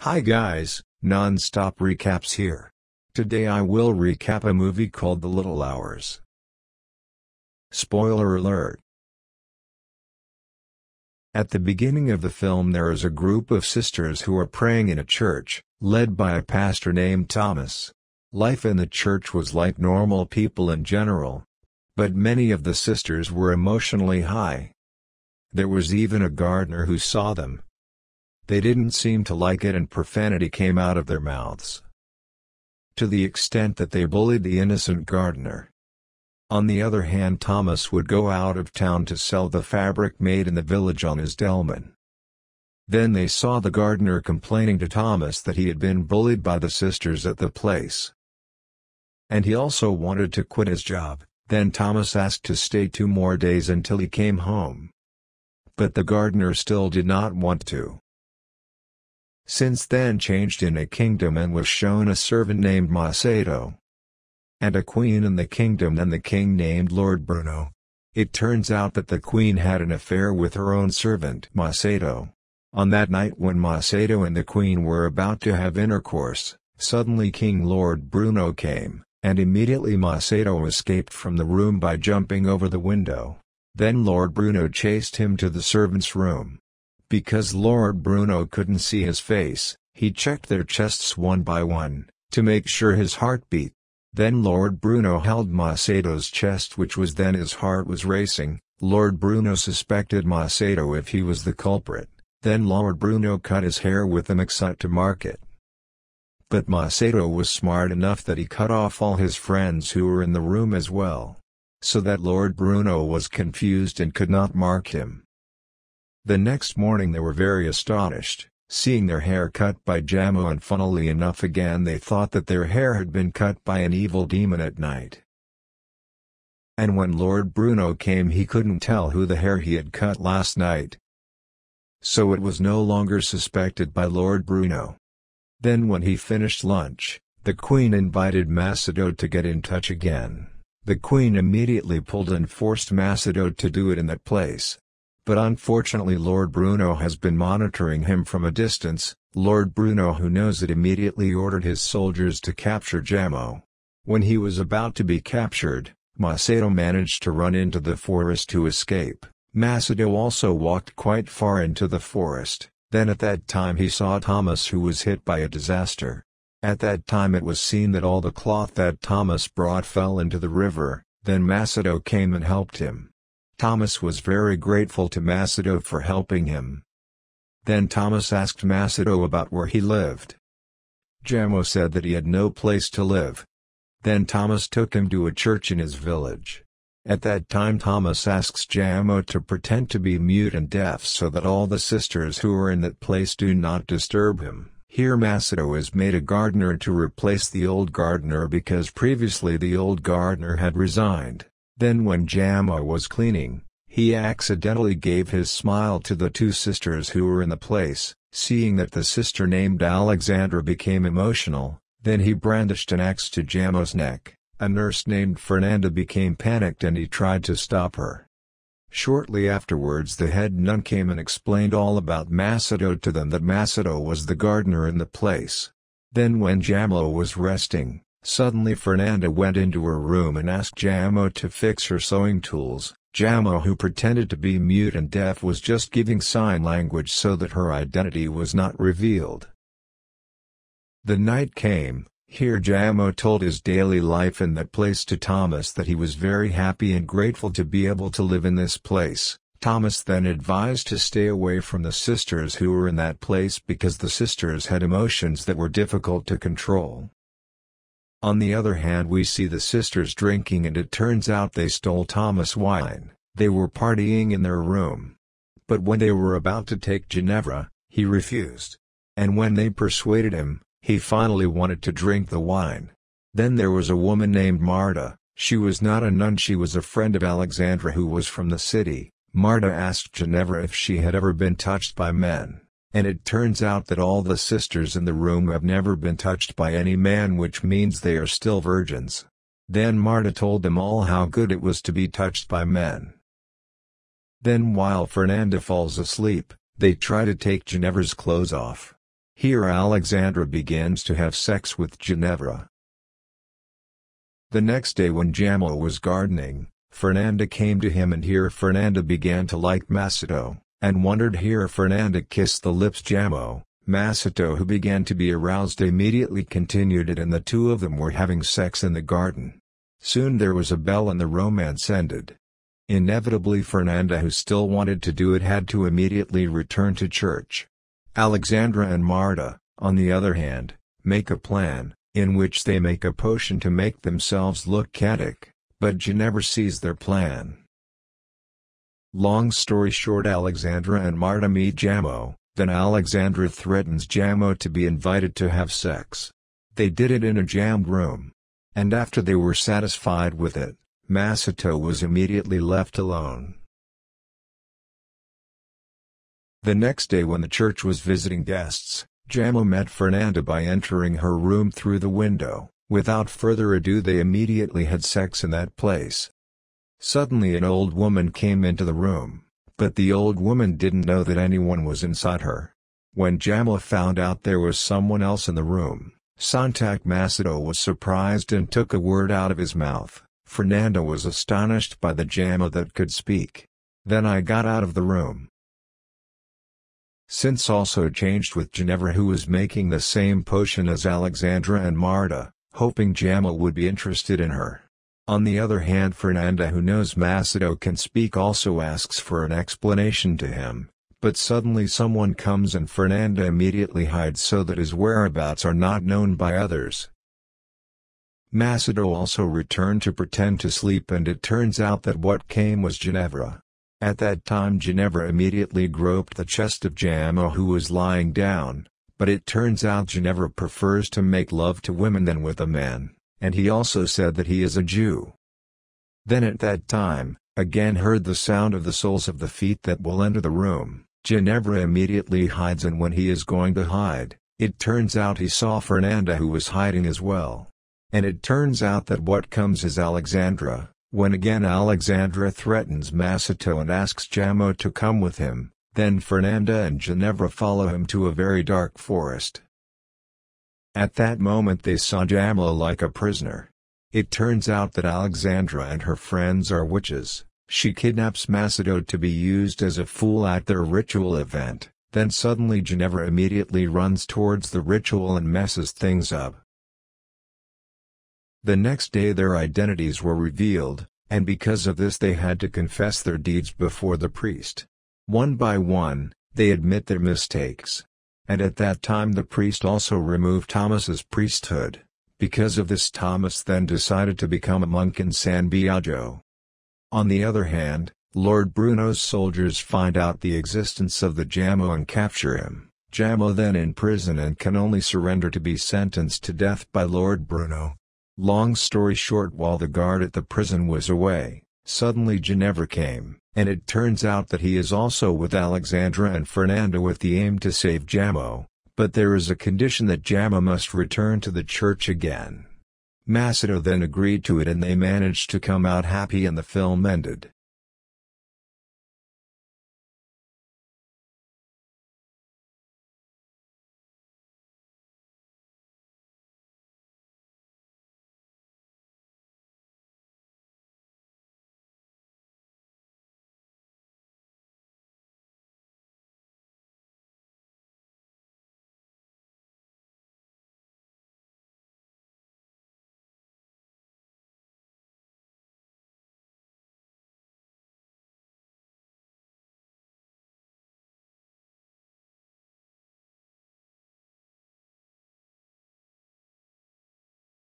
Hi guys, non-stop recaps here. Today I will recap a movie called The Little Hours. Spoiler alert. At the beginning of the film there is a group of sisters who are praying in a church, led by a pastor named Thomas. Life in the church was like normal people in general. But many of the sisters were emotionally high. There was even a gardener who saw them. They didn't seem to like it and profanity came out of their mouths. To the extent that they bullied the innocent gardener. On the other hand, Thomas would go out of town to sell the fabric made in the village on his dolmen. Then they saw the gardener complaining to Thomas that he had been bullied by the sisters at the place. And he also wanted to quit his job. Then Thomas asked to stay 2 more days until he came home. But the gardener still did not want to. Since then changed in a kingdom and was shown a servant named Massetto. And a queen in the kingdom and the king named Lord Bruno. It turns out that the queen had an affair with her own servant Massetto. On that night when Massetto and the queen were about to have intercourse, suddenly King Lord Bruno came, and immediately Massetto escaped from the room by jumping over the window. Then Lord Bruno chased him to the servants' room. Because Lord Bruno couldn't see his face, he checked their chests one by one, to make sure his heart beat. Then Lord Bruno held Massetto's chest, which was then his heart was racing. Lord Bruno suspected Massetto if he was the culprit. Then Lord Bruno cut his hair with an axe to mark it. But Massetto was smart enough that he cut off all his friends who were in the room as well. So that Lord Bruno was confused and could not mark him. The next morning they were very astonished, seeing their hair cut by Jamo, and funnily enough again they thought that their hair had been cut by an evil demon at night. And when Lord Bruno came he couldn't tell who the hair he had cut last night. So it was no longer suspected by Lord Bruno. Then when he finished lunch, the queen invited Massetto to get in touch again. The queen immediately pulled and forced Massetto to do it in that place. But unfortunately Lord Bruno has been monitoring him from a distance. Lord Bruno, who knows it, immediately ordered his soldiers to capture Jamo. When he was about to be captured, Massetto managed to run into the forest to escape. Massetto also walked quite far into the forest. Then at that time he saw Thomas, who was hit by a disaster. At that time it was seen that all the cloth that Thomas brought fell into the river. Then Massetto came and helped him. Thomas was very grateful to Massetto for helping him. Then Thomas asked Massetto about where he lived. Jamo said that he had no place to live. Then Thomas took him to a church in his village. At that time Thomas asks Jamo to pretend to be mute and deaf so that all the sisters who are in that place do not disturb him. Here Massetto is made a gardener to replace the old gardener because previously the old gardener had resigned. Then when Jamo was cleaning, he accidentally gave his smile to the 2 sisters who were in the place. Seeing that the sister named Alessandra became emotional, then he brandished an axe to Jamo's neck. A nurse named Fernanda became panicked and he tried to stop her. Shortly afterwards the head nun came and explained all about Massetto to them, that Massetto was the gardener in the place. Then when Jamo was resting, suddenly Fernanda went into her room and asked Jamo to fix her sewing tools. Jamo, who pretended to be mute and deaf, was just giving sign language so that her identity was not revealed. The night came. Here Jamo told his daily life in that place to Thomas, that he was very happy and grateful to be able to live in this place. Thomas then advised to stay away from the sisters who were in that place because the sisters had emotions that were difficult to control. On the other hand, we see the sisters drinking, and it turns out they stole Thomas' wine. They were partying in their room. But when they were about to take Ginevra, he refused. And when they persuaded him, he finally wanted to drink the wine. Then there was a woman named Marta. She was not a nun, she was a friend of Alessandra who was from the city. Marta asked Ginevra if she had ever been touched by men. And it turns out that all the sisters in the room have never been touched by any man, which means they are still virgins. Then Marta told them all how good it was to be touched by men. Then while Fernanda falls asleep, they try to take Ginevra's clothes off. Here Alessandra begins to have sex with Ginevra. The next day when Giacomo was gardening, Fernanda came to him, and here Fernanda began to like Massetto, and wondered. Here Fernanda kissed the lips Giacomo. Massetto, who began to be aroused, immediately continued it, and the two of them were having sex in the garden. Soon there was a bell and the romance ended. Inevitably Fernanda, who still wanted to do it, had to immediately return to church. Alessandra and Marta, on the other hand, make a plan, in which they make a potion to make themselves look catic, but Ginevra sees their plan. Long story short, Alessandra and Marta meet Giacomo, then Alessandra threatens Giacomo to be invited to have sex. They did it in a jammed room. And after they were satisfied with it, Massetto was immediately left alone. The next day when the church was visiting guests, Giacomo met Fernanda by entering her room through the window. Without further ado, they immediately had sex in that place. Suddenly an old woman came into the room, but the old woman didn't know that anyone was inside her. When Giacomo found out there was someone else in the room, Massetto was surprised and took a word out of his mouth. Fernanda was astonished by the Giacomo that could speak. Then I got out of the room. Since also changed with Ginevra, who was making the same potion as Alessandra and Marta, hoping Giacomo would be interested in her. On the other hand, Fernanda, who knows Massetto can speak, also asks for an explanation to him, but suddenly someone comes and Fernanda immediately hides so that his whereabouts are not known by others. Massetto also returned to pretend to sleep, and it turns out that what came was Ginevra. At that time Ginevra immediately groped the chest of Giacomo, who was lying down, but it turns out Ginevra prefers to make love to women than with a man, and he also said that he is a Jew. Then at that time, again heard the sound of the soles of the feet that will enter the room. Ginevra immediately hides, and when he is going to hide, it turns out he saw Fernanda, who was hiding as well. And it turns out that what comes is Alessandra. When again Alessandra threatens Massetto and asks Giacomo to come with him, then Fernanda and Ginevra follow him to a very dark forest. At that moment they saw Giacomo like a prisoner. It turns out that Alessandra and her friends are witches. She kidnaps Massetto to be used as a fool at their ritual event, then suddenly Ginevra immediately runs towards the ritual and messes things up. The next day their identities were revealed, and because of this they had to confess their deeds before the priest. One by one, they admit their mistakes. And at that time the priest also removed Tommaso's priesthood. Because of this, Thomas then decided to become a monk in San Biagio. On the other hand, Lord Bruno's soldiers find out the existence of the Giacomo and capture him. Giacomo then in prison and can only surrender to be sentenced to death by Lord Bruno. Long story short, while the guard at the prison was away, suddenly Ginevra came, and it turns out that he is also with Alessandra and Fernanda with the aim to save Giacomo, but there is a condition that Giacomo must return to the church again. Massetto then agreed to it, and they managed to come out happy, and the film ended.